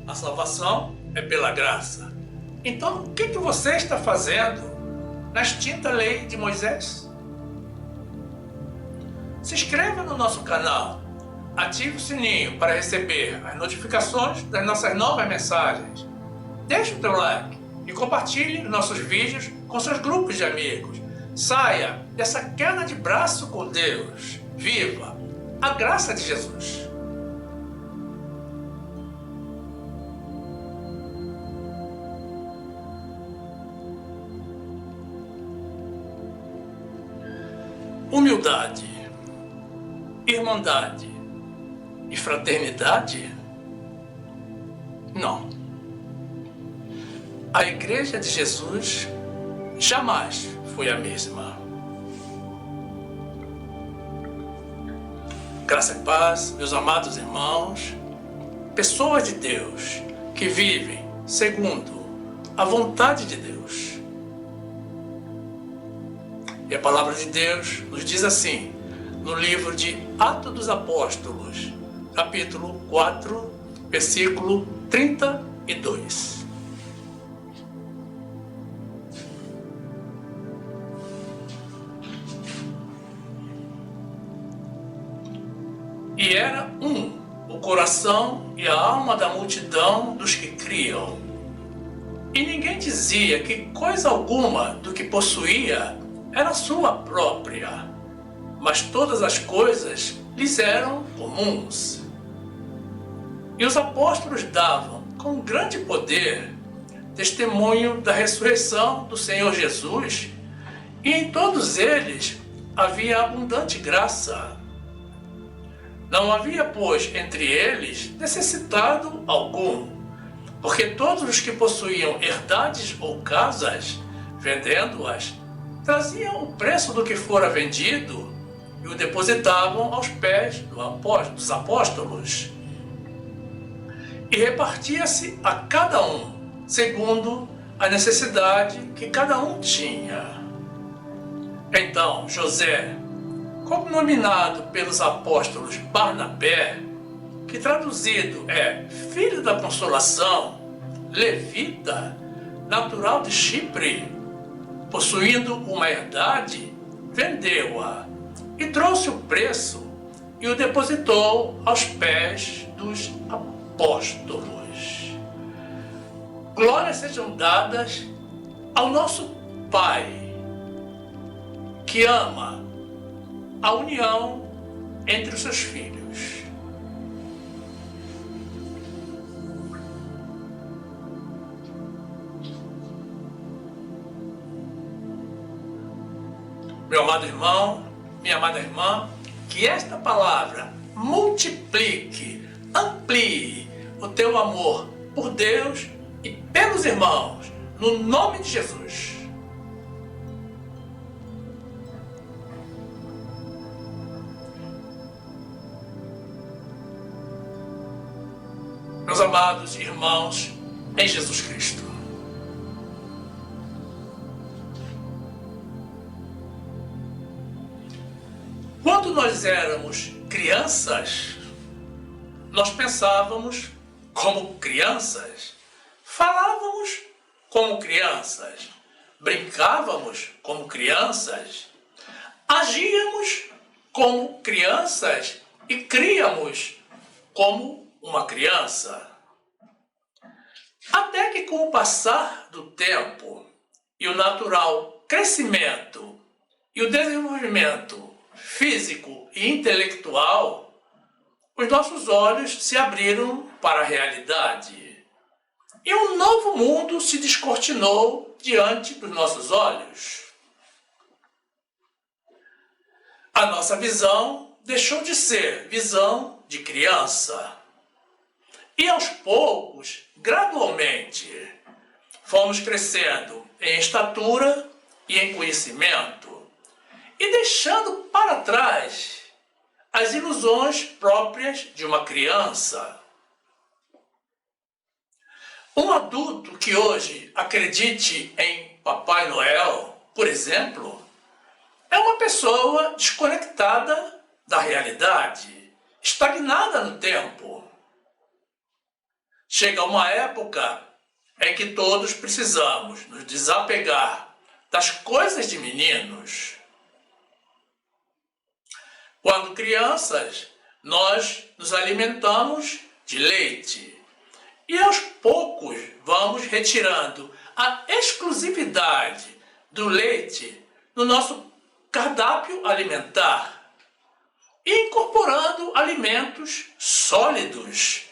A salvação é pela graça. Então, o que você está fazendo na extinta lei de Moisés? Se inscreva no nosso canal, ative o sininho para receber as notificações das nossas novas mensagens. Deixe o teu like e compartilhe nossos vídeos com seus grupos de amigos. Saia dessa queda de braço com Deus. Viva a graça de Jesus. Humildade, irmandade e fraternidade? Não. A Igreja de Jesus jamais foi a mesma. Graça e paz, meus amados irmãos, pessoas de Deus que vivem segundo a vontade de Deus. E a palavra de Deus nos diz assim, no livro de Atos dos Apóstolos, capítulo 4, versículo 32. E era o coração e a alma da multidão dos que criam. E ninguém dizia que coisa alguma do que possuía era sua própria, mas todas as coisas lhes eram comuns. E os apóstolos davam, com grande poder, testemunho da ressurreição do Senhor Jesus, e em todos eles havia abundante graça. Não havia, pois, entre eles necessitado algum, porque todos os que possuíam herdades ou casas, vendendo-as, traziam o preço do que fora vendido e o depositavam aos pés dos apóstolos. E repartia-se a cada um, segundo a necessidade que cada um tinha. Então José, cognominado pelos apóstolos Barnabé, que traduzido é filho da consolação, levita, natural de Chipre, possuindo uma herdade, vendeu-a e trouxe o preço e o depositou aos pés dos apóstolos. Glórias sejam dadas ao nosso Pai, que ama a união entre os seus filhos. Meu amado irmão, minha amada irmã, que esta palavra multiplique, amplie o teu amor por Deus e pelos irmãos, no nome de Jesus. Meus amados irmãos em Jesus Cristo, quando nós éramos crianças, nós pensávamos como crianças, falávamos como crianças, brincávamos como crianças, agíamos como crianças e críamos como uma criança. Até que com o passar do tempo e o natural crescimento e o desenvolvimento físico e intelectual, os nossos olhos se abriram para a realidade. E um novo mundo se descortinou diante dos nossos olhos. A nossa visão deixou de ser visão de criança. E aos poucos, gradualmente, fomos crescendo em estatura e em conhecimento, e deixando para trás as ilusões próprias de uma criança. Um adulto que hoje acredite em Papai Noel, por exemplo, é uma pessoa desconectada da realidade, estagnada no tempo. Chega uma época em que todos precisamos nos desapegar das coisas de meninos. Quando crianças, nós nos alimentamos de leite e aos poucos vamos retirando a exclusividade do leite no nosso cardápio alimentar e incorporando alimentos sólidos,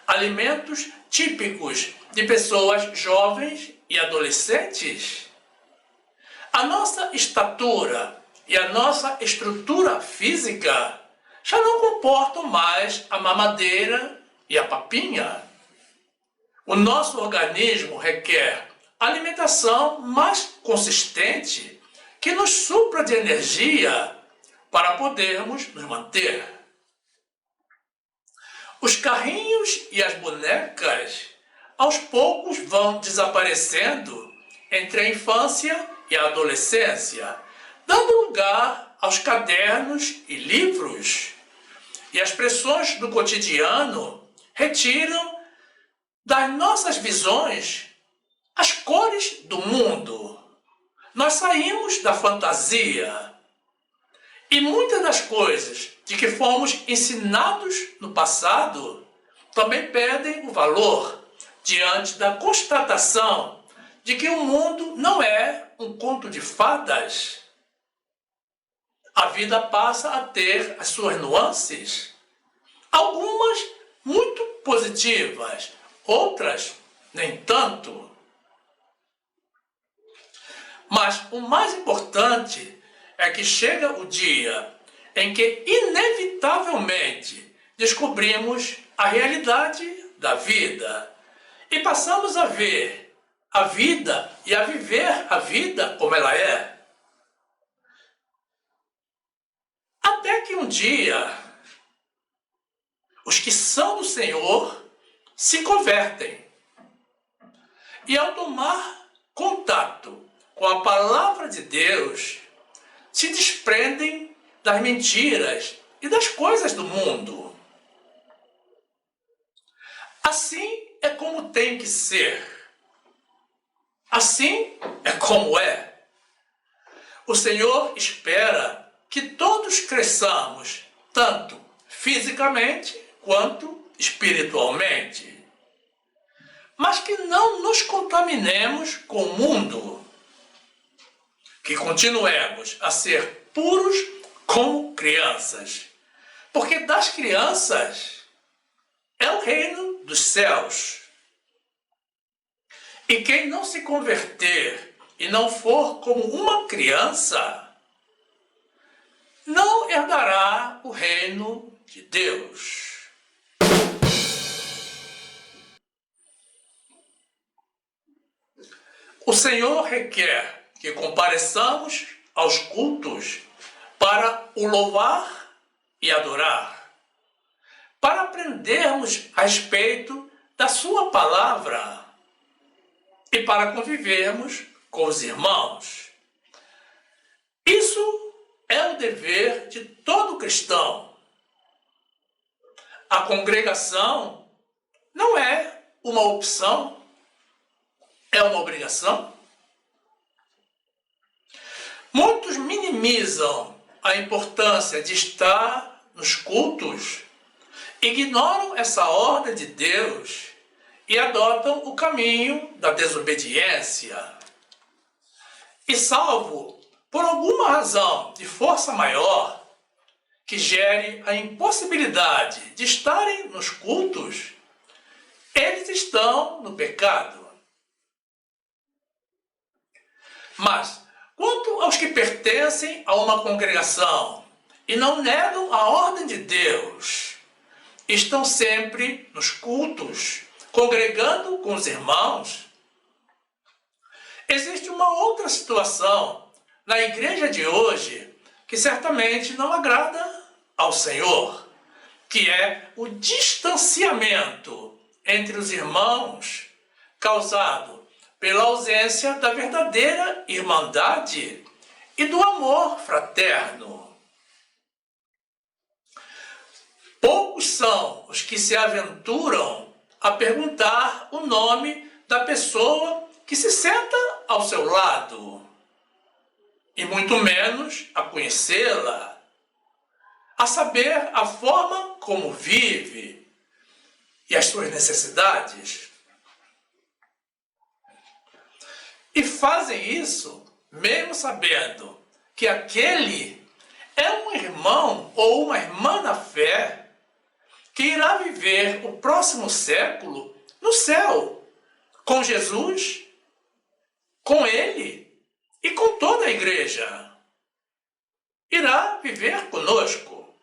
alimentos típicos de pessoas jovens e adolescentes. A nossa estatura e a nossa estrutura física já não comportam mais a mamadeira e a papinha. O nosso organismo requer alimentação mais consistente que nos supra de energia para podermos nos manter. Os carrinhos e as bonecas aos poucos vão desaparecendo entre a infância e a adolescência, dando lugar aos cadernos e livros. E as pressões do cotidiano retiram das nossas visões as cores do mundo. Nós saímos da fantasia. E muitas das coisas de que fomos ensinados no passado também perdem o valor diante da constatação de que o mundo não é um conto de fadas. A vida passa a ter as suas nuances, algumas muito positivas, outras nem tanto. Mas o mais importante é que chega o dia em que inevitavelmente descobrimos a realidade da vida e passamos a ver a vida e a viver a vida como ela é. Até que um dia, os que são do Senhor se convertem. E ao tomar contato com a palavra de Deus, se desprendem das mentiras e das coisas do mundo. Assim é como tem que ser. Assim é como é. O Senhor espera que todos cresçamos, tanto fisicamente quanto espiritualmente, mas que não nos contaminemos com o mundo, que continuemos a ser puros como crianças, porque das crianças é o reino dos céus. E quem não se converter e não for como uma criança, não herdará o reino de Deus. O Senhor requer que compareçamos aos cultos para o louvar e adorar, para aprendermos a respeito da sua palavra e para convivermos com os irmãos. Isso é o dever de todo cristão. A congregação não é uma opção, é uma obrigação. Muitos minimizam a importância de estar nos cultos, ignoram essa ordem de Deus e adotam o caminho da desobediência. E salvo por alguma razão de força maior que gere a impossibilidade de estarem nos cultos, eles estão no pecado. Mas, quanto aos que pertencem a uma congregação e não negam a ordem de Deus, estão sempre nos cultos, congregando com os irmãos, existe uma outra situação na igreja de hoje que certamente não agrada ao Senhor, que é o distanciamento entre os irmãos causado pela ausência da verdadeira irmandade e do amor fraterno. Poucos são os que se aventuram a perguntar o nome da pessoa que se senta ao seu lado, e muito menos a conhecê-la, a saber a forma como vive e as suas necessidades. E fazem isso mesmo sabendo que aquele é um irmão ou uma irmã na fé que irá viver o próximo século no céu, com Jesus, com Ele e com toda a igreja. Irá viver conosco.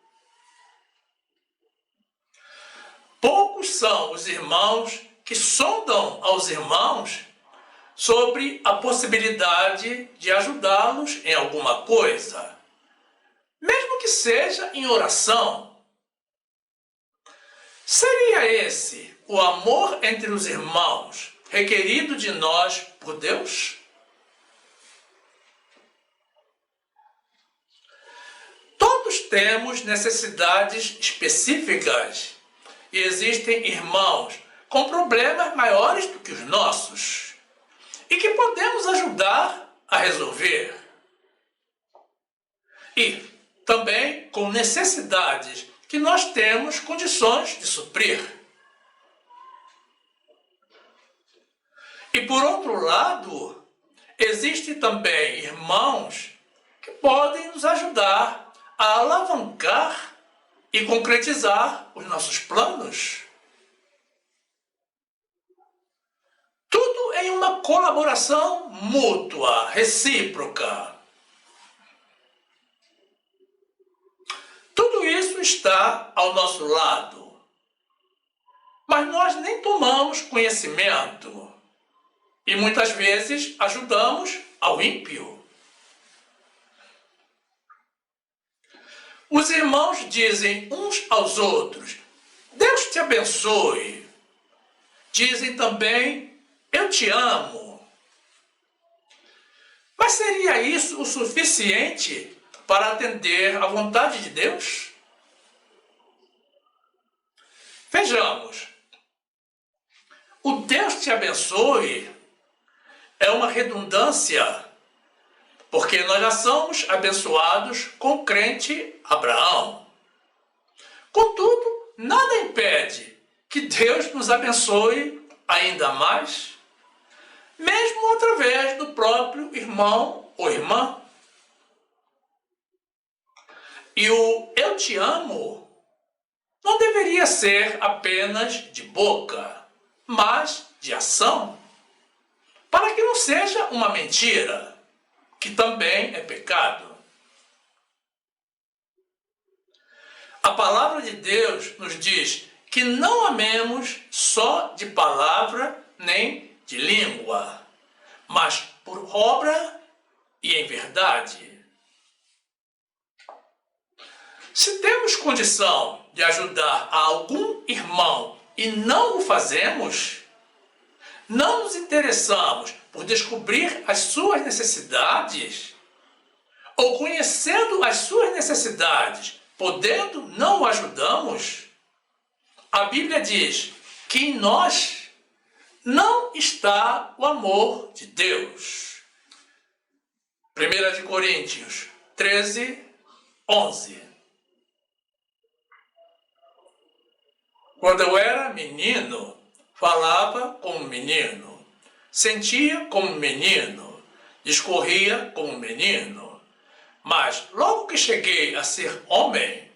Poucos são os irmãos que sondam aos irmãos sobre a possibilidade de ajudá-los em alguma coisa, mesmo que seja em oração. Seria esse o amor entre os irmãos requerido de nós por Deus? Todos temos necessidades específicas e existem irmãos com problemas maiores do que os nossos e que podemos ajudar a resolver. E também com necessidades que nós temos condições de suprir. E por outro lado, existem também irmãos que podem nos ajudar a alavancar e concretizar os nossos planos. Tudo em uma colaboração mútua, recíproca. Tudo isso está ao nosso lado, mas nós nem tomamos conhecimento e muitas vezes ajudamos ao ímpio. Os irmãos dizem uns aos outros: Deus te abençoe. Dizem também: eu te amo. Mas seria isso o suficiente para atender à vontade de Deus? Vejamos. O Deus te abençoe é uma redundância, porque nós já somos abençoados com o crente Abraão. Contudo, nada impede que Deus nos abençoe ainda mais, mesmo através do próprio irmão ou irmã. E o eu te amo não deveria ser apenas de boca, mas de ação, para que não seja uma mentira, que também é pecado. A palavra de Deus nos diz que não amemos só de palavra nem de língua, mas por obra e em verdade. Se temos condição de ajudar a algum irmão e não o fazemos, não nos interessamos por descobrir as suas necessidades, ou conhecendo as suas necessidades, podendo não o ajudamos, a Bíblia diz que em nós não está o amor de Deus. 1 Coríntios 13, 11. Quando eu era menino, falava como menino, sentia como menino, discorria como menino. Mas logo que cheguei a ser homem,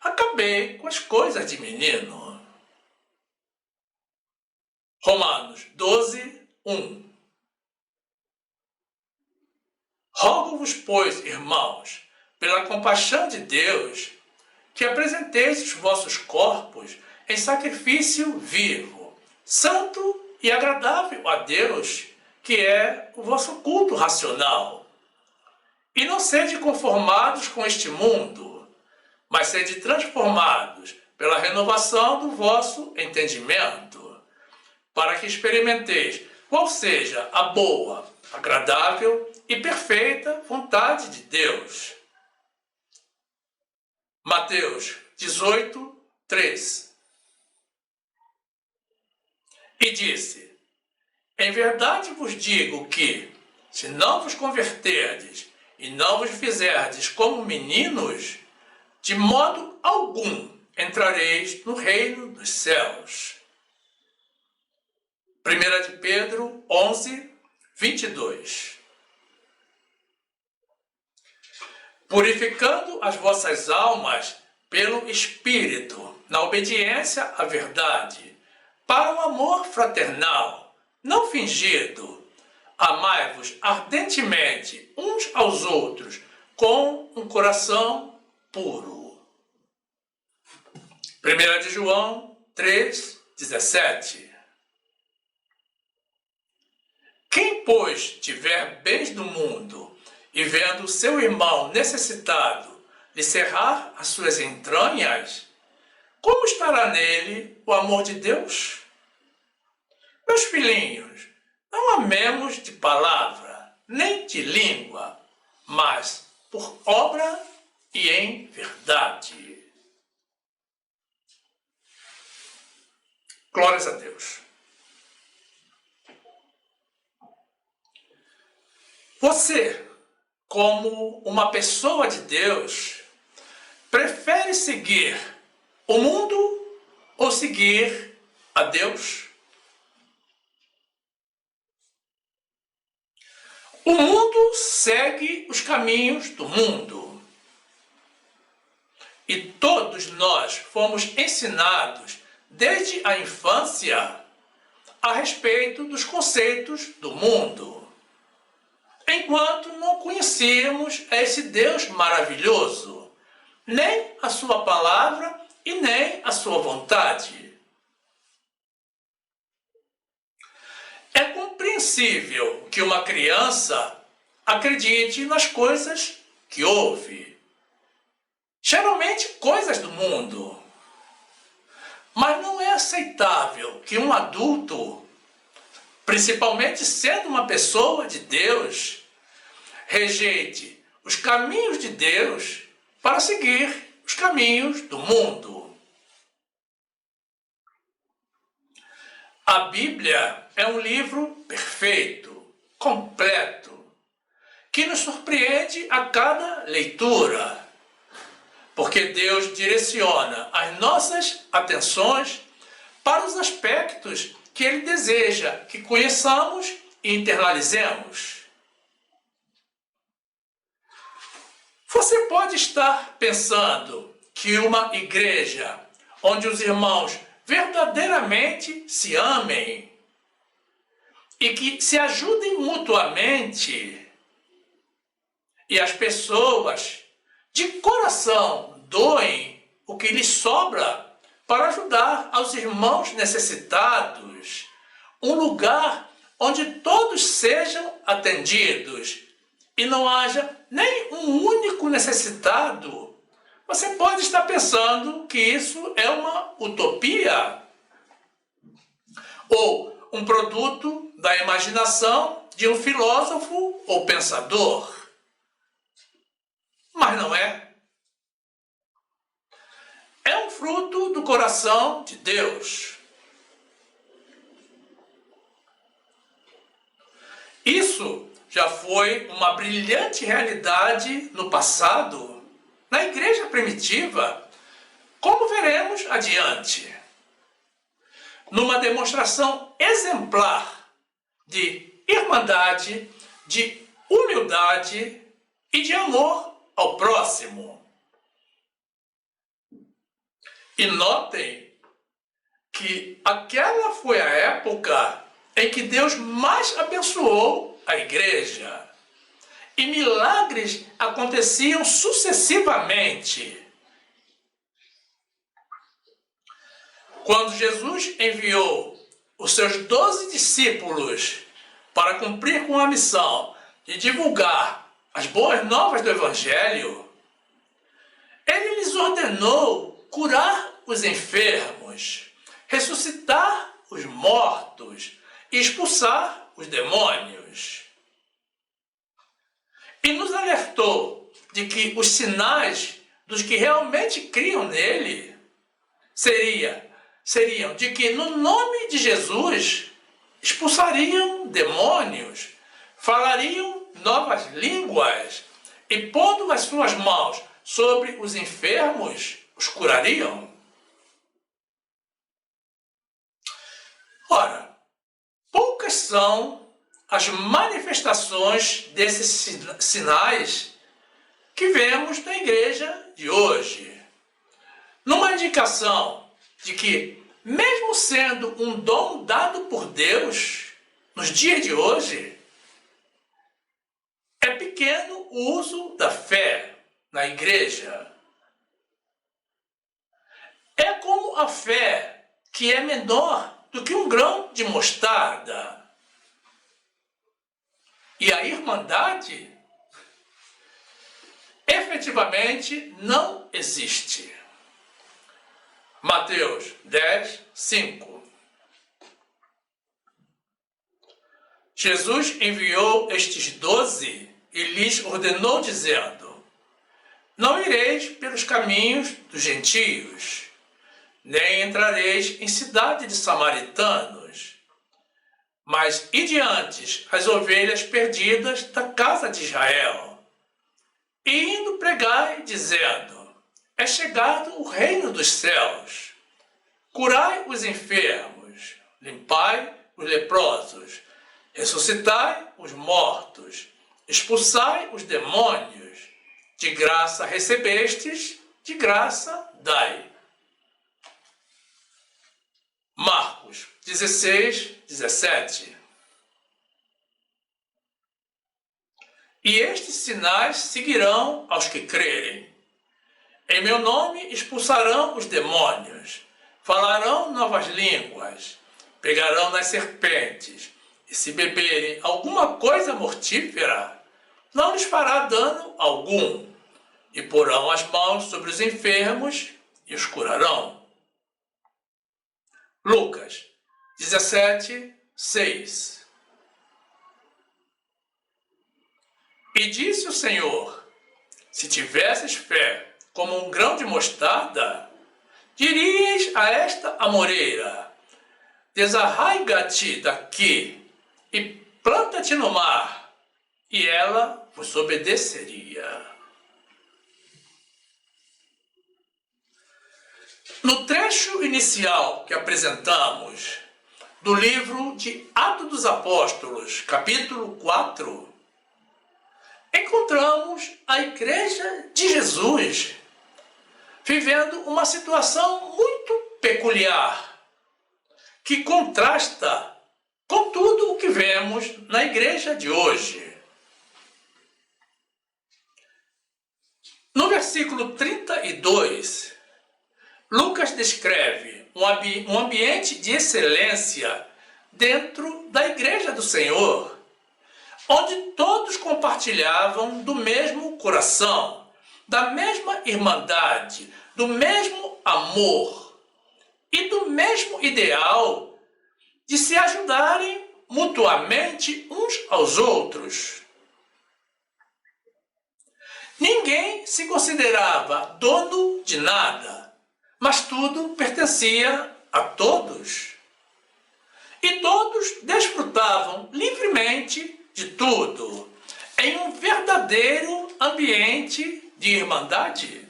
acabei com as coisas de menino. Romanos 12, 1. Rogo-vos, pois, irmãos, pela compaixão de Deus, que apresenteis os vossos corpos em sacrifício vivo, santo e agradável a Deus, que é o vosso culto racional. E não sede conformados com este mundo, mas sede transformados pela renovação do vosso entendimento, para que experimenteis qual seja a boa, agradável e perfeita vontade de Deus. Mateus 18, 3. E disse: em verdade vos digo que, se não vos converterdes e não vos fizerdes como meninos, de modo algum entrareis no reino dos céus. 1 de Pedro 11, 22. Purificando as vossas almas pelo Espírito, na obediência à verdade, para o amor fraternal, não fingido, amai-vos ardentemente uns aos outros com um coração puro. 1 de João 3, 17. Quem, pois, tiver bens do mundo e vendo o seu irmão necessitado lhe cerrar as suas entranhas, como estará nele o amor de Deus? Meus filhinhos, não amemos de palavra, nem de língua, mas por obra e em verdade. Glórias a Deus. Você, como uma pessoa de Deus, prefere seguir o mundo ou seguir a Deus? O mundo segue os caminhos do mundo. E todos nós fomos ensinados desde a infância a respeito dos conceitos do mundo, enquanto não conhecíamos esse Deus maravilhoso, nem a sua palavra e nem a sua vontade. É compreensível que uma criança acredite nas coisas que ouve, geralmente coisas do mundo. Mas não é aceitável que um adulto, principalmente sendo uma pessoa de Deus, rejeite os caminhos de Deus para seguir os caminhos do mundo. A Bíblia é um livro perfeito, completo, que nos surpreende a cada leitura, porque Deus direciona as nossas atenções para os aspectos que Ele deseja que conheçamos e internalizemos. Você pode estar pensando que uma igreja onde os irmãos verdadeiramente se amem e que se ajudem mutuamente, e as pessoas de coração doem o que lhes sobra para ajudar aos irmãos necessitados, um lugar onde todos sejam atendidos e não haja nem um único necessitado, você pode estar pensando que isso é uma utopia ou um produto da imaginação de um filósofo ou pensador. Mas não é. É um fruto do coração de Deus. Isso já foi uma brilhante realidade no passado, na igreja primitiva, como veremos adiante. Numa demonstração exemplar de irmandade, de humildade e de amor ao próximo. E notem que aquela foi a época em que Deus mais abençoou a igreja. E milagres aconteciam sucessivamente. Quando Jesus enviou os seus 12 discípulos para cumprir com a missão de divulgar as boas novas do Evangelho, Ele lhes ordenou curar os enfermos, ressuscitar os mortos e expulsar os demônios. E nos alertou de que os sinais dos que realmente criam nele seria seriam de que no nome de Jesus expulsariam demônios, falariam novas línguas e, pondo as suas mãos sobre os enfermos, os curariam. Ora, poucas são as manifestações desses sinais que vemos na igreja de hoje. Numa indicação de que, mesmo sendo um dom dado por Deus, nos dias de hoje, é pequeno o uso da fé na igreja. É como a fé que é menor do que um grão de mostarda. E a irmandade efetivamente não existe. Mateus 10, 5. Jesus enviou estes 12 e lhes ordenou, dizendo: não ireis pelos caminhos dos gentios, nem entrareis em cidade de samaritanos, mas ide antes as ovelhas perdidas da casa de Israel. E indo pregai, dizendo: é chegado o reino dos céus. Curai os enfermos, limpai os leprosos, ressuscitai os mortos, expulsai os demônios. De graça recebestes, de graça dai. Marcos 16, 17. E estes sinais seguirão aos que crerem. Em meu nome expulsarão os demônios, falarão novas línguas, pegarão nas serpentes, e se beberem alguma coisa mortífera, não lhes fará dano algum, e porão as mãos sobre os enfermos e os curarão. Lucas 17, 6. E disse o Senhor: se tivesses fé como um grão de mostarda, dirias a esta amoreira: desarraiga-te daqui e planta-te no mar, e ela vos obedeceria. No trecho inicial que apresentamos do livro de Atos dos Apóstolos, capítulo 4, encontramos a Igreja de Jesus vivendo uma situação muito peculiar, que contrasta com tudo o que vemos na igreja de hoje. No versículo 32, Lucas descreve um ambiente de excelência dentro da igreja do Senhor, onde todos compartilhavam do mesmo coração, da mesma irmandade, do mesmo amor e do mesmo ideal de se ajudarem mutuamente uns aos outros. Ninguém se considerava dono de nada, mas tudo pertencia a todos. E todos desfrutavam livremente de tudo, em um verdadeiro ambiente de irmandade.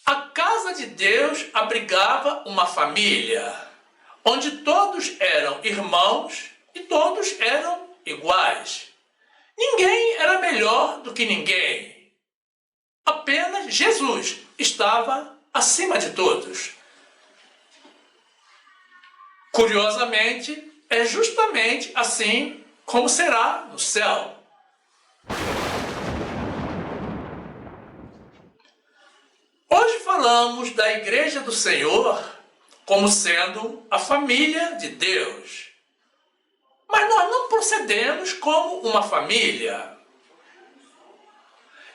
A casa de Deus abrigava uma família, onde todos eram irmãos e todos eram iguais. Ninguém era melhor do que ninguém. Apenas Jesus estava acima de todos. Curiosamente, é justamente assim como será no céu. Hoje falamos da Igreja do Senhor como sendo a família de Deus. Mas nós não procedemos como uma família.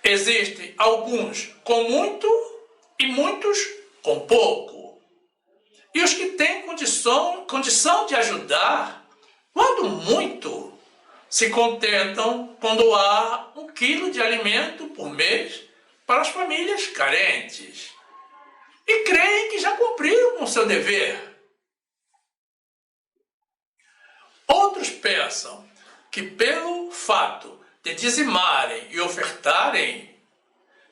Existem alguns com muito e muitos com pouco. E os que têm condição de ajudar, quando muito, se contentam com doar 1 quilo de alimento por mês para as famílias carentes. e creem que já cumpriram com o seu dever. Outros pensam que pelo fato de dizimarem e ofertarem,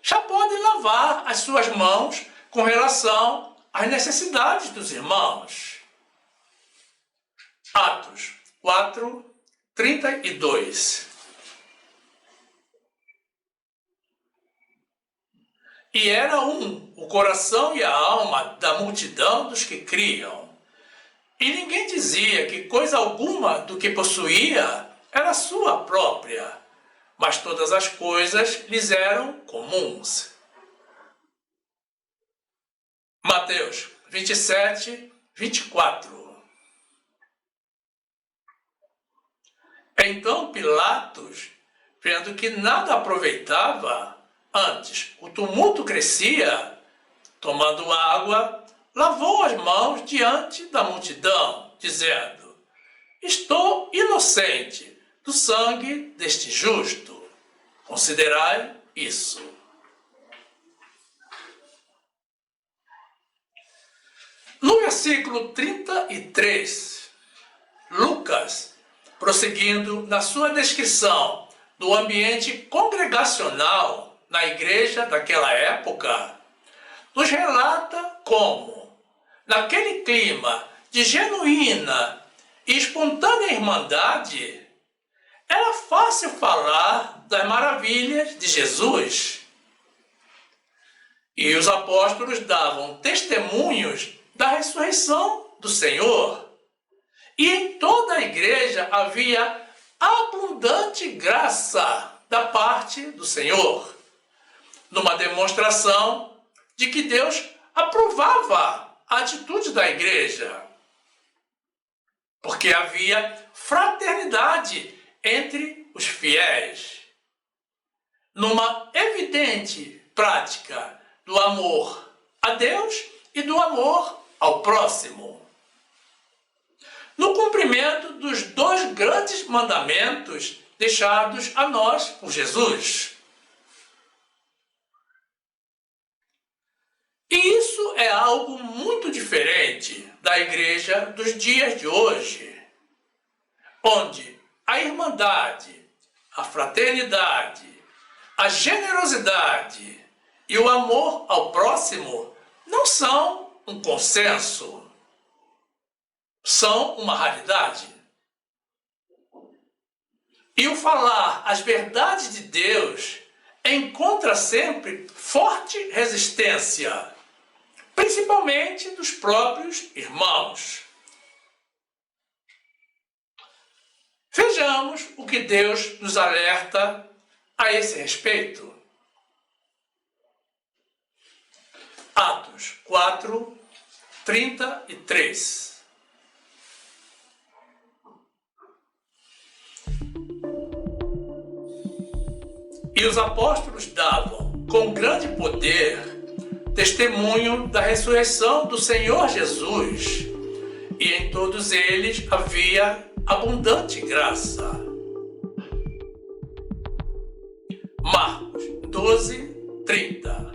já podem lavar as suas mãos com relação às necessidades dos irmãos. Atos 4, 32. E era o coração e a alma da multidão dos que criam. E ninguém dizia que coisa alguma do que possuía era sua própria, mas todas as coisas lhes eram comuns. Mateus 27, 24. Então Pilatos, vendo que nada aproveitava, antes o tumulto crescia, tomando água, lavou as mãos diante da multidão, dizendo: estou inocente do sangue deste justo. Considerai isso. No versículo 33, Lucas, prosseguindo na sua descrição do ambiente congregacional na igreja daquela época, nos relata como, naquele clima de genuína e espontânea irmandade, era fácil falar das maravilhas de Jesus. E os apóstolos davam testemunhos da ressurreição do Senhor. E em toda a igreja havia abundante graça da parte do Senhor, numa demonstração de que Deus aprovava a atitude da igreja, porque havia fraternidade entre os fiéis, numa evidente prática do amor a Deus e do amor ao próximo, no cumprimento dos dois grandes mandamentos deixados a nós por Jesus. E isso é algo muito diferente da igreja dos dias de hoje, onde a irmandade, a fraternidade, a generosidade e o amor ao próximo não são um consenso, são uma raridade. E o falar as verdades de Deus encontra sempre forte resistência, principalmente dos próprios irmãos. Vejamos o que Deus nos alerta a esse respeito. Atos 4, 33. E os apóstolos davam, com grande poder, testemunho da ressurreição do Senhor Jesus, e em todos eles havia abundante graça. Marcos 12, 30.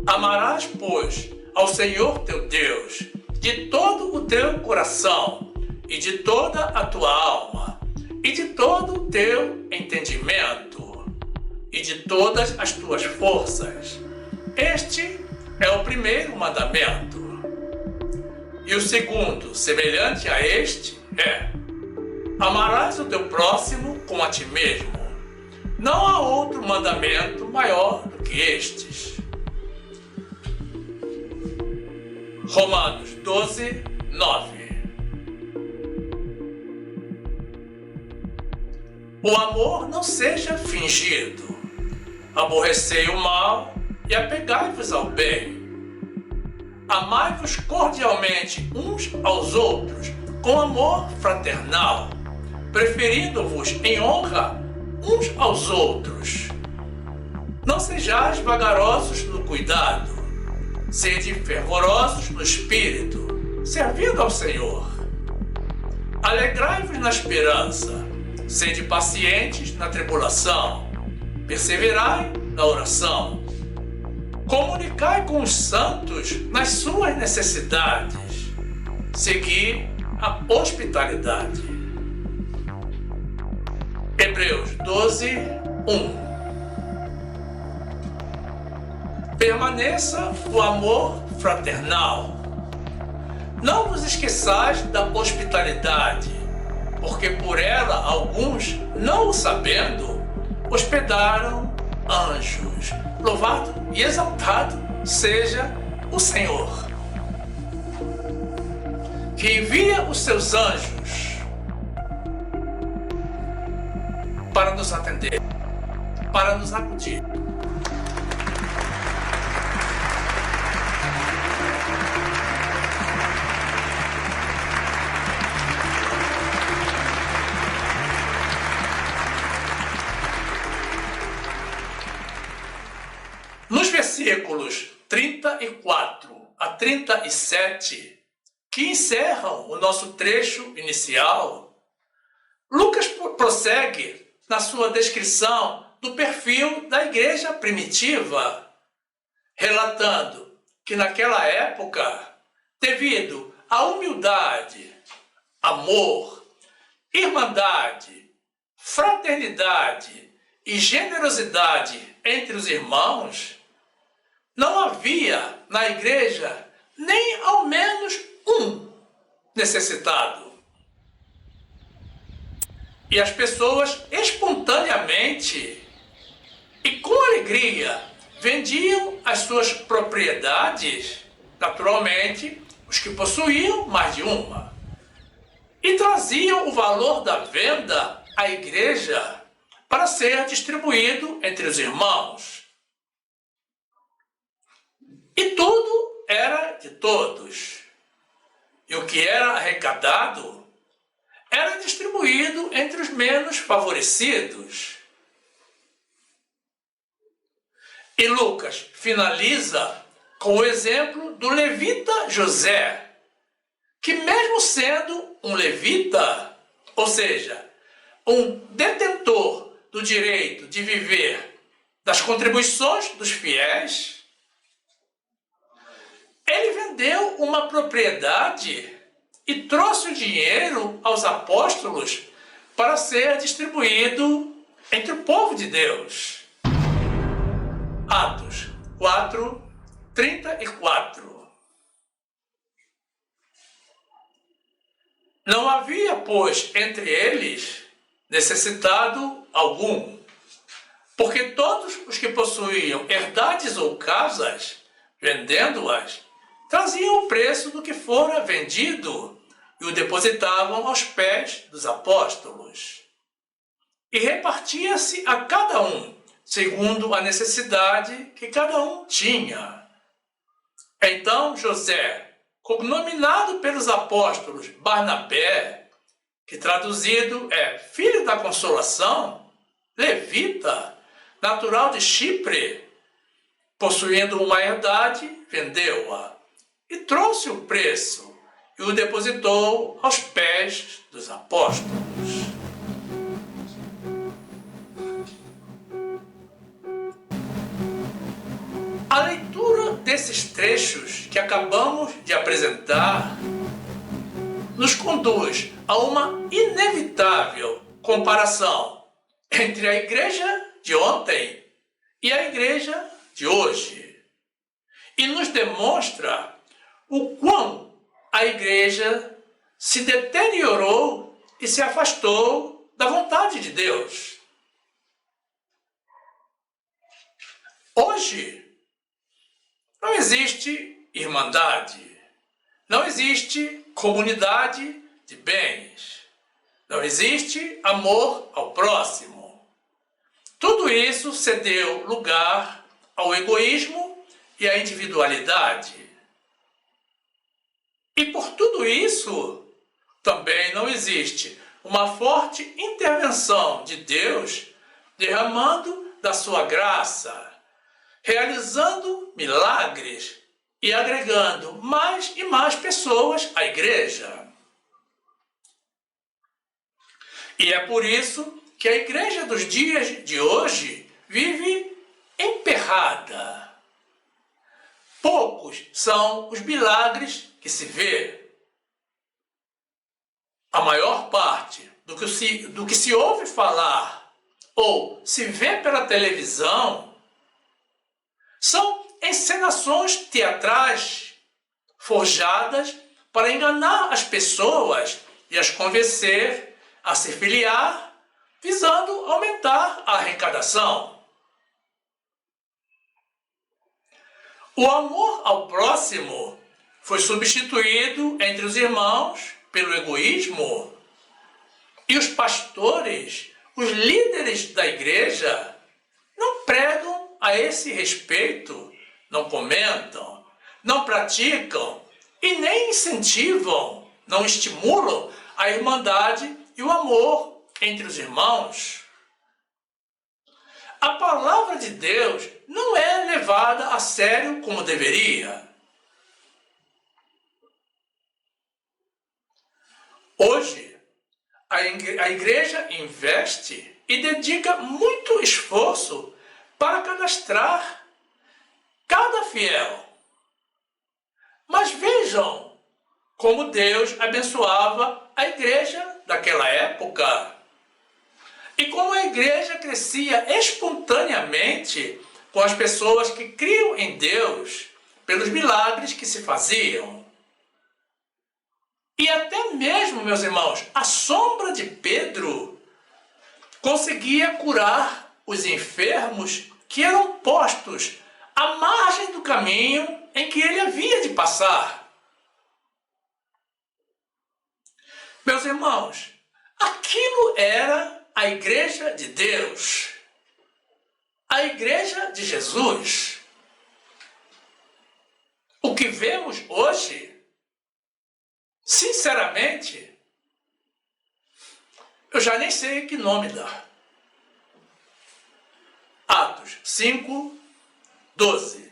Amarás, pois, ao Senhor teu Deus de todo o teu coração e de toda a tua alma e de todo o teu entendimento e de todas as tuas forças. Este é o primeiro mandamento. E o segundo, semelhante a este, é: amarás o teu próximo como a ti mesmo. Não há outro mandamento maior do que estes. Romanos 12, 9. O amor não seja fingido. Aborrecei o mal e apegai-vos ao bem. Amai-vos cordialmente uns aos outros com amor fraternal, preferindo-vos em honra uns aos outros. Não sejais vagarosos no cuidado, sede fervorosos no espírito, servindo ao Senhor. Alegrai-vos na esperança, sede pacientes na tribulação, perseverai na oração. Comunicai com os santos nas suas necessidades. Seguir a hospitalidade. Hebreus 12, 1. Permaneça o amor fraternal. Não vos esqueçais da hospitalidade, porque por ela alguns, não o sabendo, hospedaram anjos. Louvado e exaltado seja o Senhor, que envia os seus anjos para nos atender, para nos acudir. Nos versículos 34 a 37, que encerram o nosso trecho inicial, Lucas prossegue na sua descrição do perfil da igreja primitiva, relatando que naquela época, devido à humildade, amor, irmandade, fraternidade e generosidade entre os irmãos, não havia na igreja nem ao menos um necessitado. E as pessoas espontaneamente e com alegria vendiam as suas propriedades, naturalmente os que possuíam mais de uma, e traziam o valor da venda à igreja para ser distribuído entre os irmãos. E tudo era de todos. E o que era arrecadado era distribuído entre os menos favorecidos. E Lucas finaliza com o exemplo do levita José, que mesmo sendo um levita, ou seja, um detentor do direito de viver das contribuições dos fiéis, ele vendeu uma propriedade e trouxe o dinheiro aos apóstolos para ser distribuído entre o povo de Deus. Atos 4, 34. Não havia, pois, entre eles necessitado algum, porque todos os que possuíam herdades ou casas, vendendo-as, traziam o preço do que fora vendido e o depositavam aos pés dos apóstolos. E repartia-se a cada um, segundo a necessidade que cada um tinha. Então José, cognominado pelos apóstolos Barnabé, que traduzido é filho da consolação, levita, natural de Chipre, possuindo uma herdade, vendeu-a e trouxe o preço e o depositou aos pés dos apóstolos. A leitura desses trechos que acabamos de apresentar nos conduz a uma inevitável comparação entre a igreja de ontem e a igreja de hoje, e nos demonstra o quão a igreja se deteriorou e se afastou da vontade de Deus. Hoje não existe irmandade, não existe comunidade de bens, não existe amor ao próximo. Tudo isso cedeu lugar ao egoísmo e à individualidade. E por tudo isso, também não existe uma forte intervenção de Deus derramando da sua graça, realizando milagres e agregando mais e mais pessoas à igreja. E é por isso que a igreja dos dias de hoje vive emperrada, poucos são os milagres que se vê. A maior parte do que se ouve falar ou se vê pela televisão são encenações teatrais forjadas para enganar as pessoas e as convencer a se filiar, visando aumentar a arrecadação. O amor ao próximo foi substituído entre os irmãos pelo egoísmo, e os pastores, os líderes da igreja, não pregam a esse respeito, não comentam, não praticam e nem incentivam, não estimulam a irmandade e o amor entre os irmãos. A palavra de Deus não é levada a sério como deveria. Hoje, a igreja investe e dedica muito esforço para cadastrar cada fiel. Mas vejam como Deus abençoava a igreja daquela época. E como a igreja crescia espontaneamente com as pessoas que criam em Deus pelos milagres que se faziam. E até mesmo, meus irmãos, a sombra de Pedro conseguia curar os enfermos que eram postos à margem do caminho em que ele havia de passar. Meus irmãos, aquilo era a igreja de Deus, a igreja de Jesus. O que vemos hoje, sinceramente, eu já nem sei que nome dar. Atos 5, 12.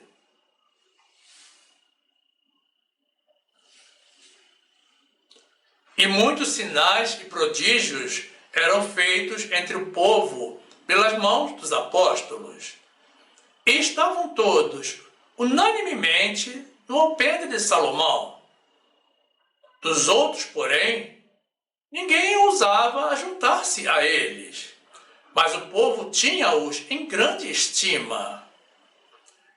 E muitos sinais e prodígios eram feitos entre o povo pelas mãos dos apóstolos. E estavam todos unanimemente no alpendre de Salomão. Dos outros, porém, ninguém ousava juntar-se a eles, mas o povo tinha-os em grande estima.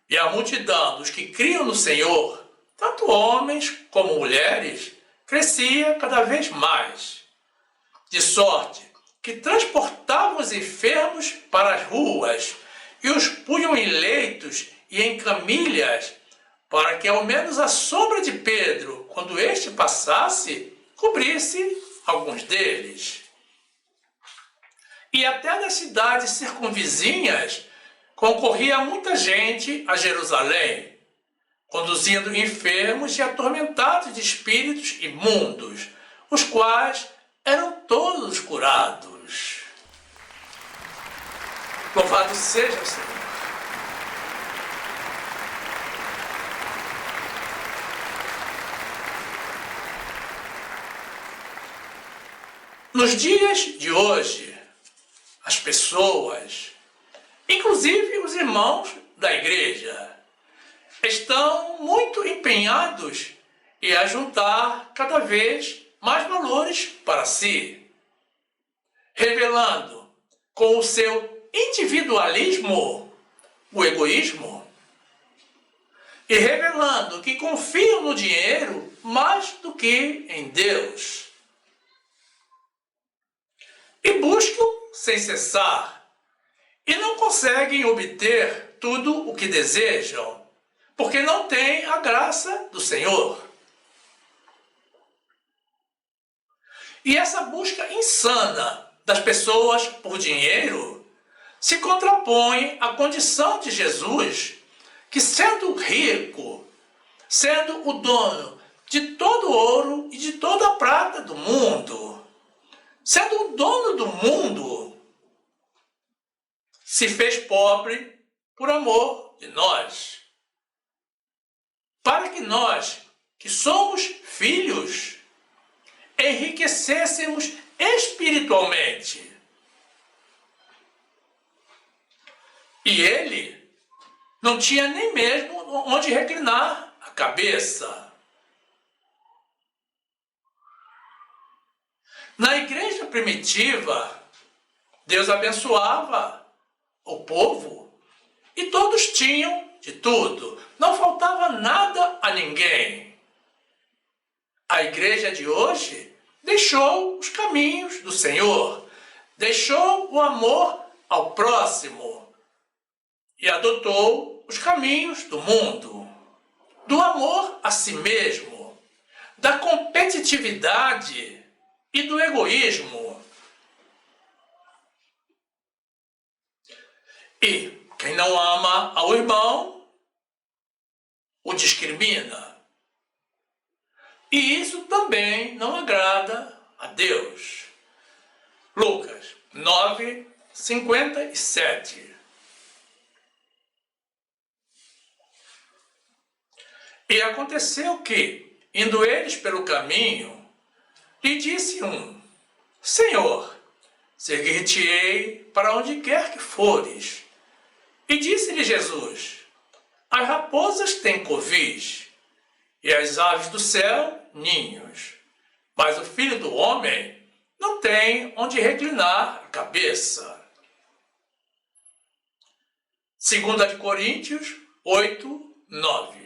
E a multidão dos que criam no Senhor, tanto homens como mulheres, crescia cada vez mais, de sorte que transportavam os enfermos para as ruas e os punham em leitos e em camilhas, para que ao menos a sombra de Pedro, quando este passasse, cobrisse alguns deles. E até das cidades circunvizinhas concorria muita gente a Jerusalém, conduzindo enfermos e atormentados de espíritos imundos, os quais eram todos curados. Louvado seja o Senhor. Nos dias de hoje, as pessoas, inclusive os irmãos da igreja, estão muito empenhados em ajuntar cada vez mais valores para si, revelando com o seu individualismo o egoísmo e revelando que confiam no dinheiro mais do que em Deus. E buscam sem cessar, e não conseguem obter tudo o que desejam, porque não têm a graça do Senhor. E essa busca insana das pessoas por dinheiro se contrapõe à condição de Jesus, que sendo rico, sendo o dono de todo o ouro e de toda a prata do mundo, sendo o dono do mundo, se fez pobre por amor de nós. Para que nós, que somos filhos, enriquecêssemos espiritualmente. E ele não tinha nem mesmo onde reclinar a cabeça. Na igreja primitiva, Deus abençoava o povo e todos tinham de tudo. Não faltava nada a ninguém. A igreja de hoje deixou os caminhos do Senhor, deixou o amor ao próximo e adotou os caminhos do mundo, do amor a si mesmo, da competitividade e do egoísmo. E quem não ama ao irmão, o discrimina. E isso também não agrada a Deus. Lucas 9:57. E aconteceu que, indo eles pelo caminho, lhe disse um: Senhor, seguir-te-ei para onde quer que fores. E disse-lhe Jesus: As raposas têm covis, e as aves do céu ninhos, mas o Filho do Homem não tem onde reclinar a cabeça. 2 Coríntios 8:9.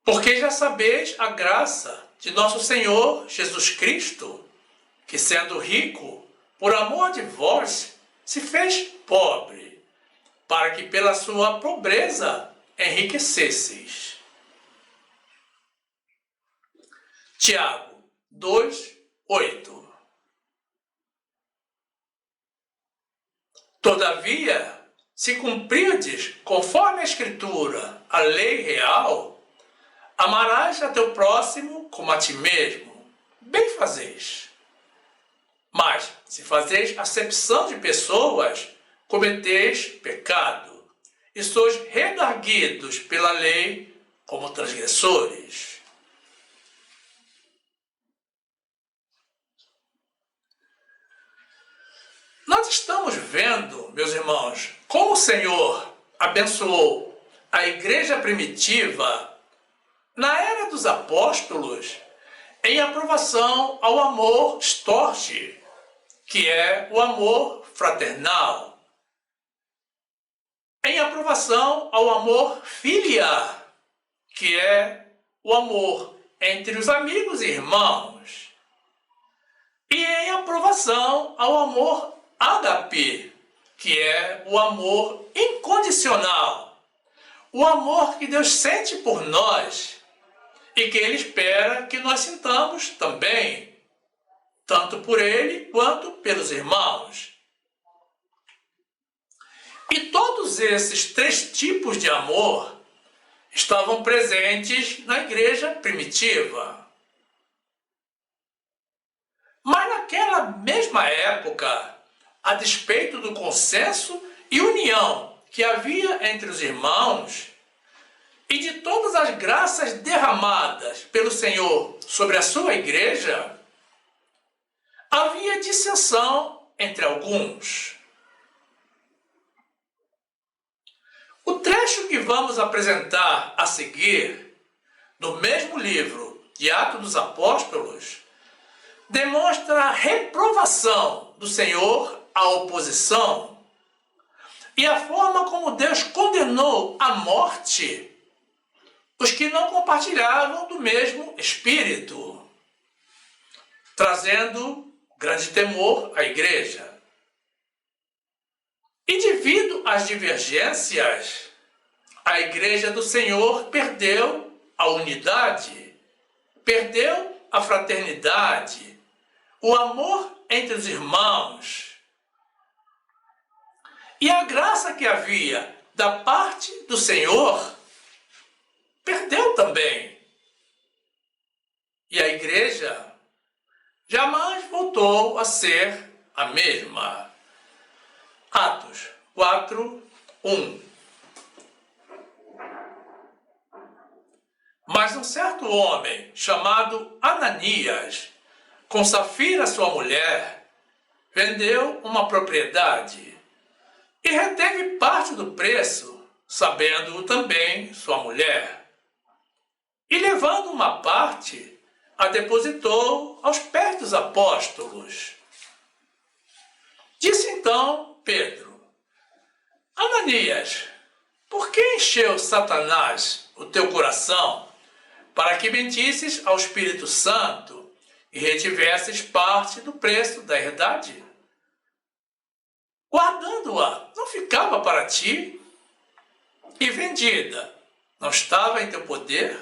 Porque já sabeis a graça de nosso Senhor Jesus Cristo, que sendo rico, por amor de vós, se fez pobre, para que pela sua pobreza enriquecesseis. Tiago 2:8. Todavia, se cumprirdes, conforme a Escritura, a lei real, amarás a teu próximo como a ti mesmo. Bem fazeis. Mas, se fazeis acepção de pessoas, cometeis pecado, e sois redarguidos pela lei como transgressores. Nós estamos vendo, meus irmãos, como o Senhor abençoou a igreja primitiva na era dos apóstolos em aprovação ao amor storge, que é o amor fraternal, em aprovação ao amor filia, que é o amor entre os amigos e irmãos, e em aprovação ao amor ágape, que é o amor incondicional, o amor que Deus sente por nós e que Ele espera que nós sintamos também, tanto por Ele quanto pelos irmãos. E todos esses três tipos de amor estavam presentes na igreja primitiva. Mas naquela mesma época, a despeito do consenso e união que havia entre os irmãos e de todas as graças derramadas pelo Senhor sobre a sua igreja, havia dissensão entre alguns. O trecho que vamos apresentar a seguir, do mesmo livro de Atos dos Apóstolos, demonstra a reprovação do Senhor à oposição e a forma como Deus condenou à morte os que não compartilhavam do mesmo Espírito, trazendo grande temor à igreja. E devido às divergências, a igreja do Senhor perdeu a unidade, perdeu a fraternidade, o amor entre os irmãos. E a graça que havia da parte do Senhor perdeu também. E a igreja jamais voltou a ser a mesma. Atos 4:1. Mas um certo homem, chamado Ananias, com Safira sua mulher, vendeu uma propriedade e reteve parte do preço, sabendo-o também sua mulher. E levando uma parte, a depositou aos pés dos apóstolos. Disse então Pedro: Ananias, por que encheu Satanás o teu coração para que mentisses ao Espírito Santo e retivesses parte do preço da herdade? Guardando-a, não ficava para ti? E vendida, não estava em teu poder?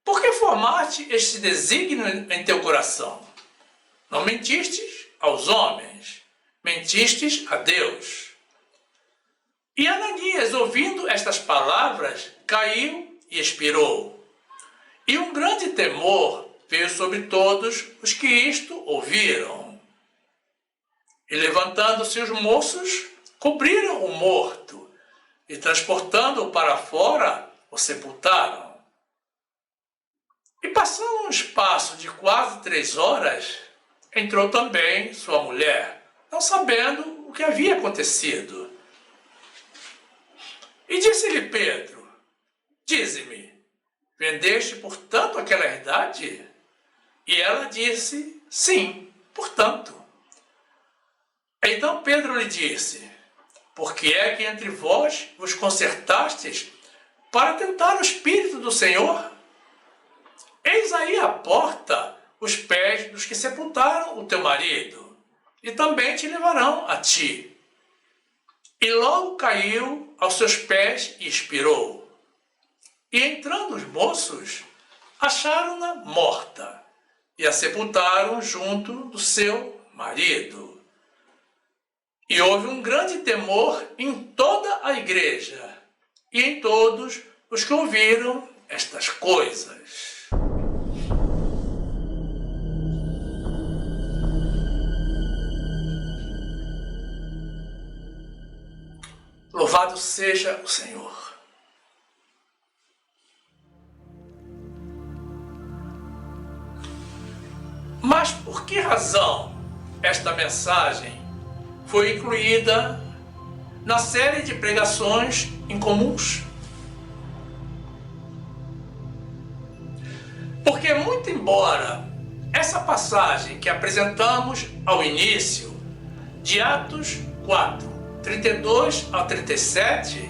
Por que formaste este desígnio em teu coração? Não mentistes aos homens, mentistes a Deus. E Ananias, ouvindo estas palavras, caiu e expirou. E um grande temor veio sobre todos os que isto ouviram. E levantando-se os moços, cobriram o morto, e transportando-o para fora, o sepultaram. E passando um espaço de quase 3 horas, entrou também sua mulher, não sabendo o que havia acontecido. E disse-lhe Pedro: Dize-me, vendeste portanto aquela herdade? E ela disse: Sim, portanto. Então Pedro lhe disse: Por que é que entre vós vos concertastes para tentar o Espírito do Senhor? Eis aí à porta os pés dos que sepultaram o teu marido, e também te levarão a ti. E logo caiu aos seus pés e expirou. E entrando os moços, acharam-na morta, e a sepultaram junto do seu marido. E houve um grande temor em toda a igreja e em todos os que ouviram estas coisas. Louvado seja o Senhor. Mas por que razão esta mensagem foi incluída na série de pregações incomuns? Porque, muito embora essa passagem que apresentamos ao início, de Atos 4, 32 ao 37,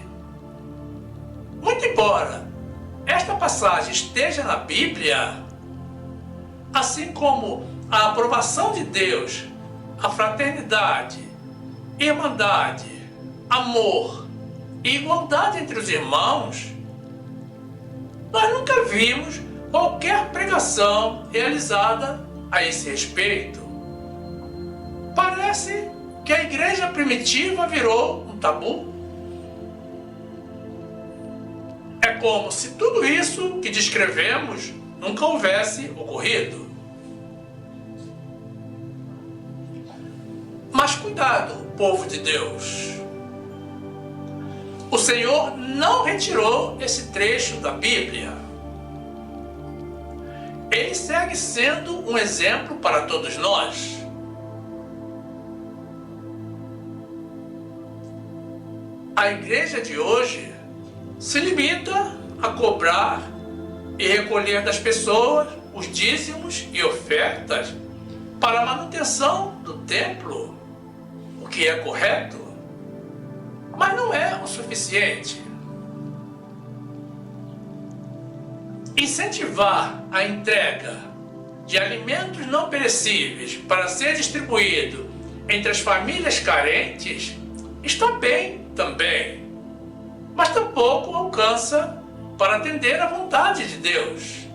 muito embora esta passagem esteja na Bíblia, assim como a aprovação de Deus, a fraternidade, irmandade, amor e igualdade entre os irmãos, nós nunca vimos qualquer pregação realizada a esse respeito. Parece que a igreja primitiva virou um tabu. É como se tudo isso que descrevemos nunca houvesse ocorrido. Mas cuidado, povo de Deus. O Senhor não retirou esse trecho da Bíblia. Ele segue sendo um exemplo para todos nós. A igreja de hoje se limita a cobrar e recolher das pessoas os dízimos e ofertas para a manutenção do templo, o que é correto, mas não é o suficiente. Incentivar a entrega de alimentos não perecíveis para ser distribuído entre as famílias carentes está bem também, mas tampouco alcança para atender à vontade de Deus.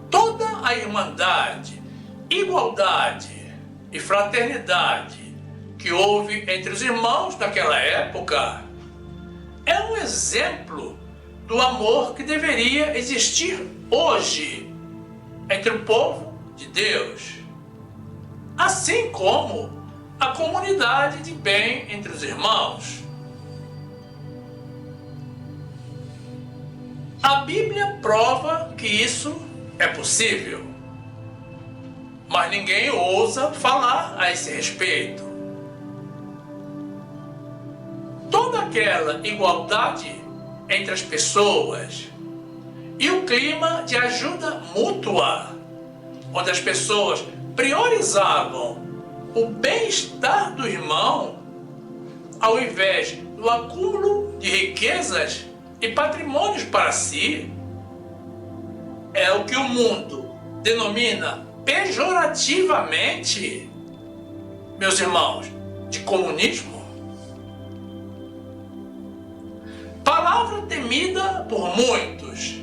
Toda a irmandade, igualdade e fraternidade que houve entre os irmãos naquela época é um exemplo do amor que deveria existir hoje entre o povo de Deus, assim como a comunidade de bem entre os irmãos. A Bíblia prova que isso é possível, mas ninguém ousa falar a esse respeito. toda aquela igualdade entre as pessoas e o clima de ajuda mútua, onde as pessoas priorizavam o bem-estar do irmão ao invés do acúmulo de riquezas e patrimônios para si, é o que o mundo denomina pejorativamente, meus irmãos, de comunismo. Palavra temida por muitos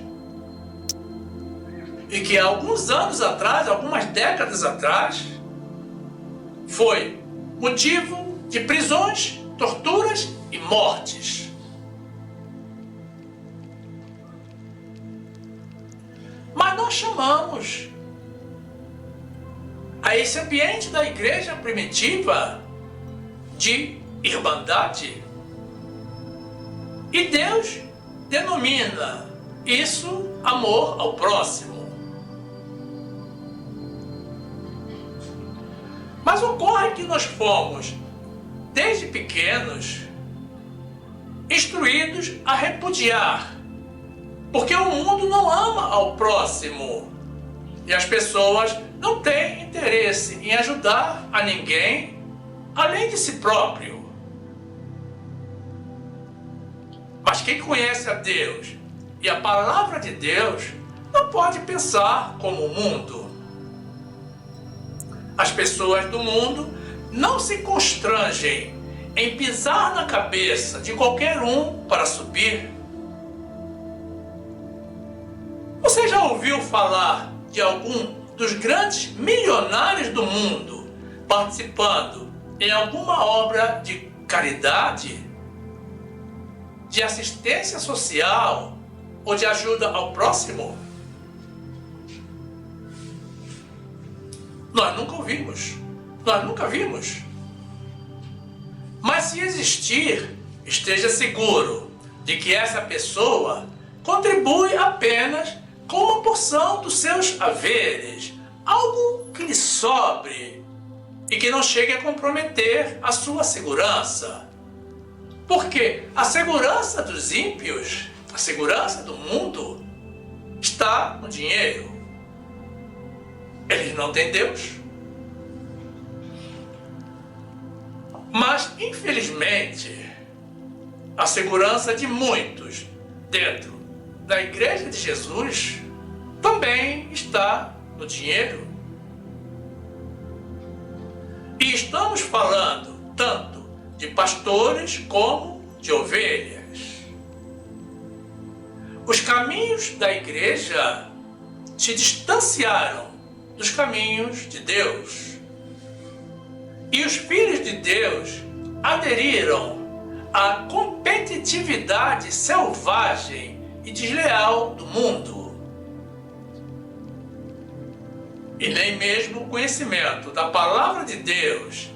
e que há alguns anos atrás, algumas décadas atrás, foi motivo de prisões, torturas e mortes. Mas nós chamamos a esse ambiente da igreja primitiva de irmandade. E Deus denomina isso amor ao próximo. Mas ocorre que nós fomos, desde pequenos, instruídos a repudiar, porque o mundo não ama ao próximo e as pessoas não têm interesse em ajudar a ninguém além de si próprio. Mas quem conhece a Deus e a palavra de Deus não pode pensar como o mundo. As pessoas do mundo não se constrangem em pisar na cabeça de qualquer um para subir. Você já ouviu falar de algum dos grandes milionários do mundo participando em alguma obra de caridade, de assistência social ou de ajuda ao próximo? Nós nunca ouvimos, nós nunca vimos. Mas se existir, esteja seguro de que essa pessoa contribui apenas com uma porção dos seus haveres, algo que lhe sobre e que não chegue a comprometer a sua segurança. Porque a segurança dos ímpios, a segurança do mundo, está no dinheiro. Eles não têm Deus. Mas, infelizmente, a segurança de muitos dentro da Igreja de Jesus também está no dinheiro. E estamos falando tanto de pastores como de ovelhas. Os caminhos da igreja se distanciaram dos caminhos de Deus. E os filhos de Deus aderiram à competitividade selvagem e desleal do mundo. E nem mesmo o conhecimento da palavra de Deus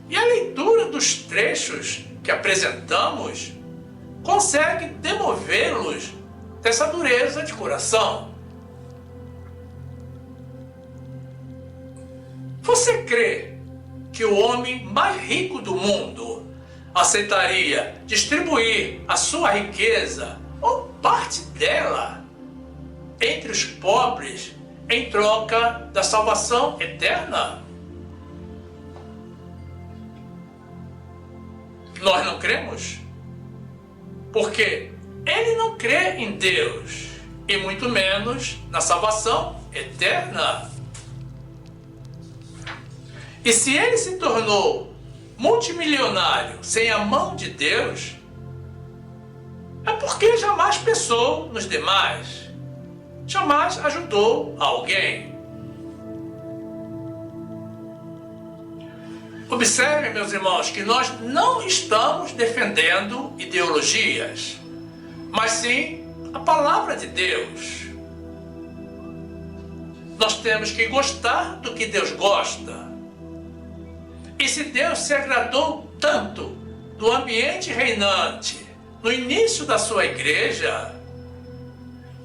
e a leitura dos trechos que apresentamos consegue demovê-los dessa dureza de coração. Você crê que o homem mais rico do mundo aceitaria distribuir a sua riqueza ou parte dela entre os pobres em troca da salvação eterna? Nós não cremos, porque ele não crê em Deus e muito menos na salvação eterna. E se ele se tornou multimilionário sem a mão de Deus, é porque jamais pensou nos demais, jamais ajudou alguém. Observem, meus irmãos, que nós não estamos defendendo ideologias, mas sim a palavra de Deus. Nós temos que gostar do que Deus gosta. E se Deus se agradou tanto do ambiente reinante no início da sua igreja,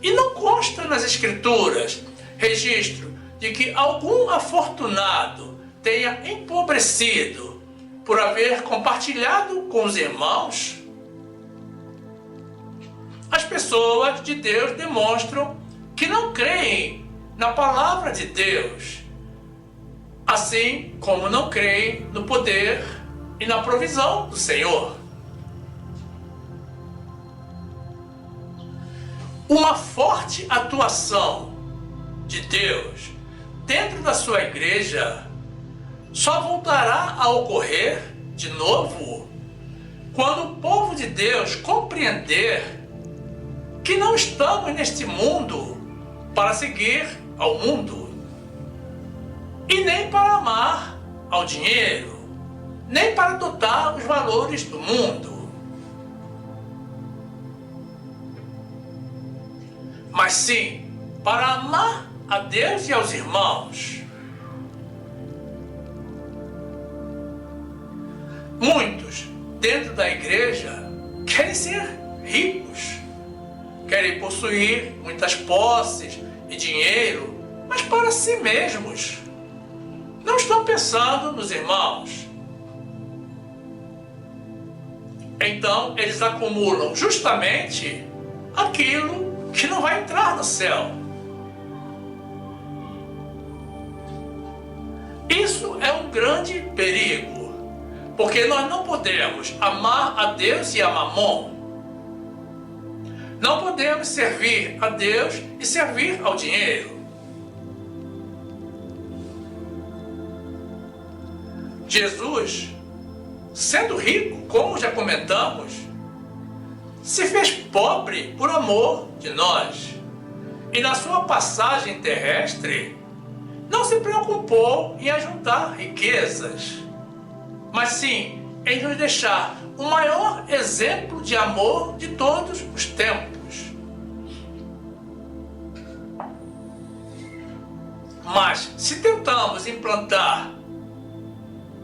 e não consta nas Escrituras registro de que algum afortunado tenha empobrecido por haver compartilhado com os irmãos, as pessoas de Deus demonstram que não creem na palavra de Deus, assim como não creem no poder e na provisão do Senhor. Uma forte atuação de Deus dentro da sua igreja só voltará a ocorrer de novo quando o povo de Deus compreender que não estamos neste mundo para seguir ao mundo, e nem para amar ao dinheiro, nem para adotar os valores do mundo. Mas sim para amar a Deus e aos irmãos. Muitos dentro da igreja querem ser ricos, querem possuir muitas posses e dinheiro, mas para si mesmos. Não estão pensando nos irmãos. Então eles acumulam justamente aquilo que não vai entrar no céu. Isso é um grande perigo, porque nós não podemos amar a Deus e a Mamon. Não podemos servir a Deus e servir ao dinheiro. Jesus, sendo rico, como já comentamos, se fez pobre por amor de nós. E na sua passagem terrestre, não se preocupou em ajuntar riquezas, mas sim em nos deixar o maior exemplo de amor de todos os tempos. Mas se tentamos implantar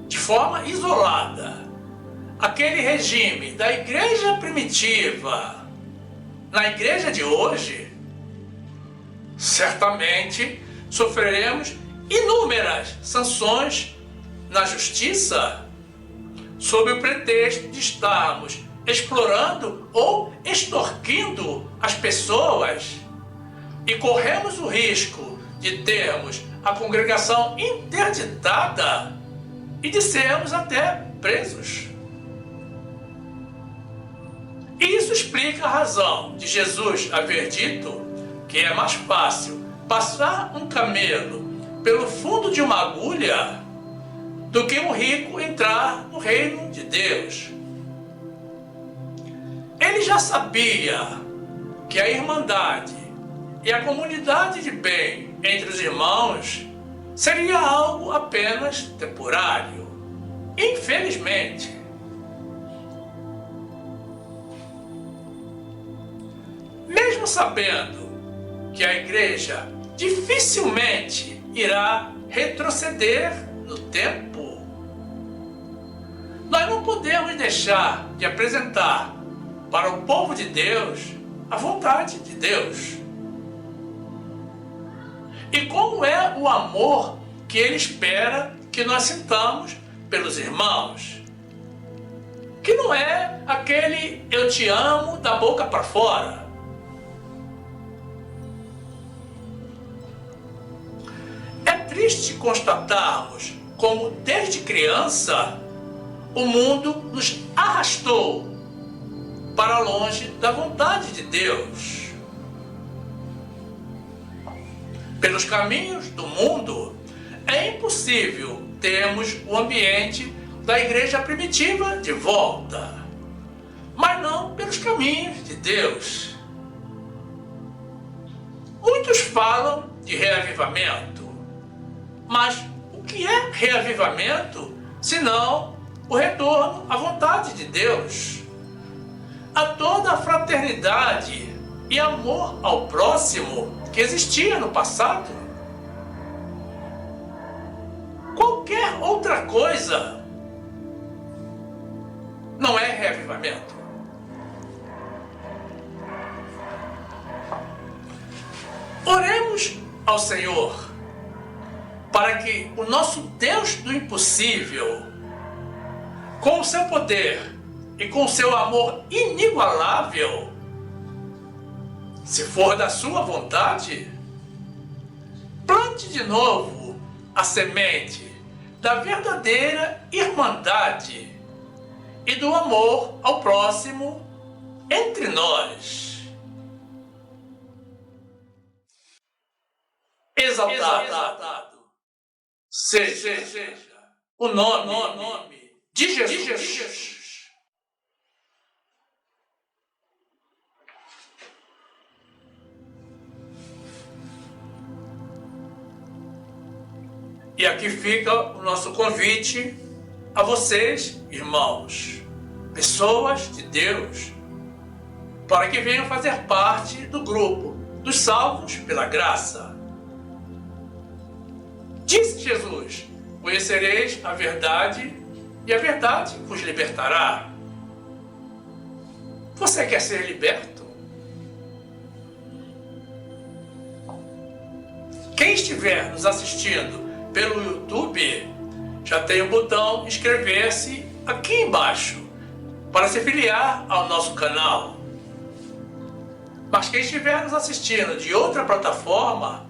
de forma isolada aquele regime da igreja primitiva na igreja de hoje, certamente sofreremos inúmeras sanções na justiça sob o pretexto de estarmos explorando ou extorquindo as pessoas, e corremos o risco de termos a congregação interditada e de sermos até presos. Isso explica a razão de Jesus haver dito que é mais fácil passar um camelo pelo fundo de uma agulha do que um rico entrar no reino de Deus. Ele já sabia que a irmandade e a comunidade de bem entre os irmãos seria algo apenas temporário. Infelizmente, mesmo sabendo que a igreja dificilmente irá retroceder no tempo, nós não podemos deixar de apresentar para o povo de Deus a vontade de Deus. E como é o amor que Ele espera que nós sintamos pelos irmãos? Que não é aquele eu te amo da boca para fora. É triste constatarmos como desde criança o mundo nos arrastou para longe da vontade de Deus. Pelos caminhos do mundo, é impossível termos o ambiente da igreja primitiva de volta, mas não pelos caminhos de Deus. Muitos falam de reavivamento, mas o que é reavivamento senão o retorno à vontade de Deus? A toda a fraternidade e amor ao próximo que existia no passado. Qualquer outra coisa não é reavivamento. Oremos ao Senhor para que o nosso Deus do impossível, com o seu poder e com o seu amor inigualável, Se for da sua vontade, plante de novo a semente da verdadeira irmandade e do amor ao próximo entre nós. Exaltado seja o nome de Jesus. E aqui fica o nosso convite a vocês, irmãos, pessoas de Deus, para que venham fazer parte do grupo dos salvos pela graça. Disse Jesus: conhecereis a verdade e a verdade vos libertará. Você quer ser liberto? Quem estiver nos assistindo pelo YouTube, já tem o botão inscrever-se aqui embaixo para se filiar ao nosso canal. Mas quem estiver nos assistindo de outra plataforma,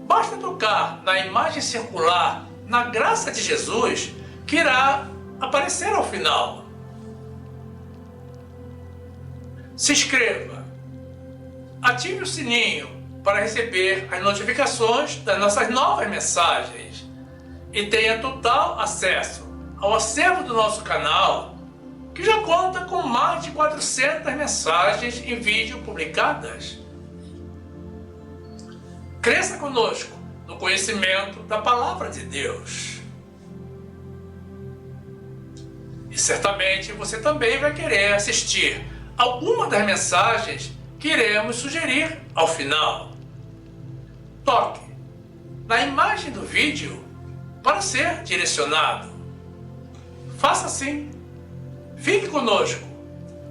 basta tocar na imagem circular na graça de Jesus que irá aparecer ao final. Se inscreva, ative o sininho para receber as notificações das nossas novas mensagens e tenha total acesso ao acervo do nosso canal, que já conta com mais de 400 mensagens em vídeo publicadas. Cresça conosco no conhecimento da Palavra de Deus. E certamente você também vai querer assistir alguma das mensagens que iremos sugerir ao final. Toque na imagem do vídeo para ser direcionado. Faça assim. Fique conosco.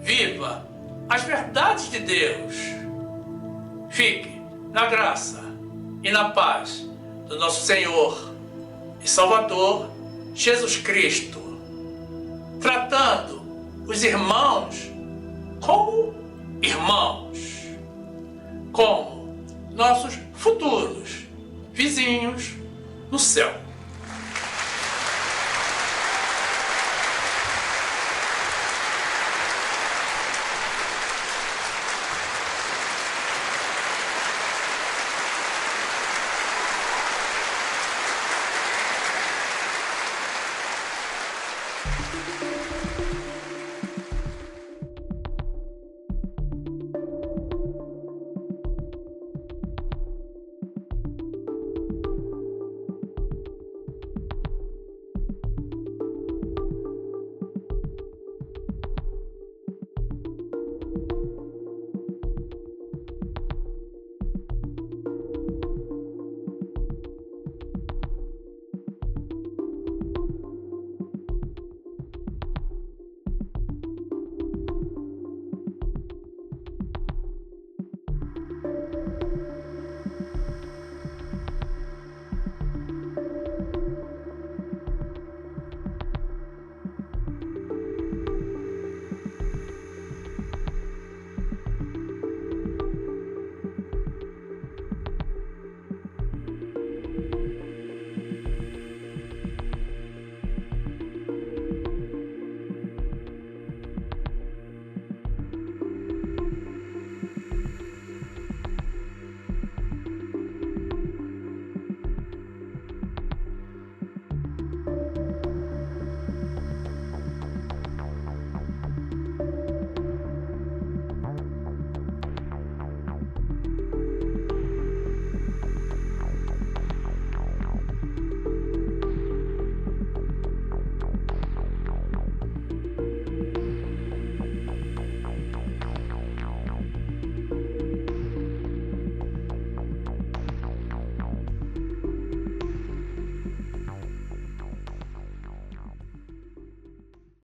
Viva as verdades de Deus. Fique na graça e na paz do nosso Senhor e Salvador Jesus Cristo, tratando os irmãos como irmãos, como nossos futuros vizinhos no céu.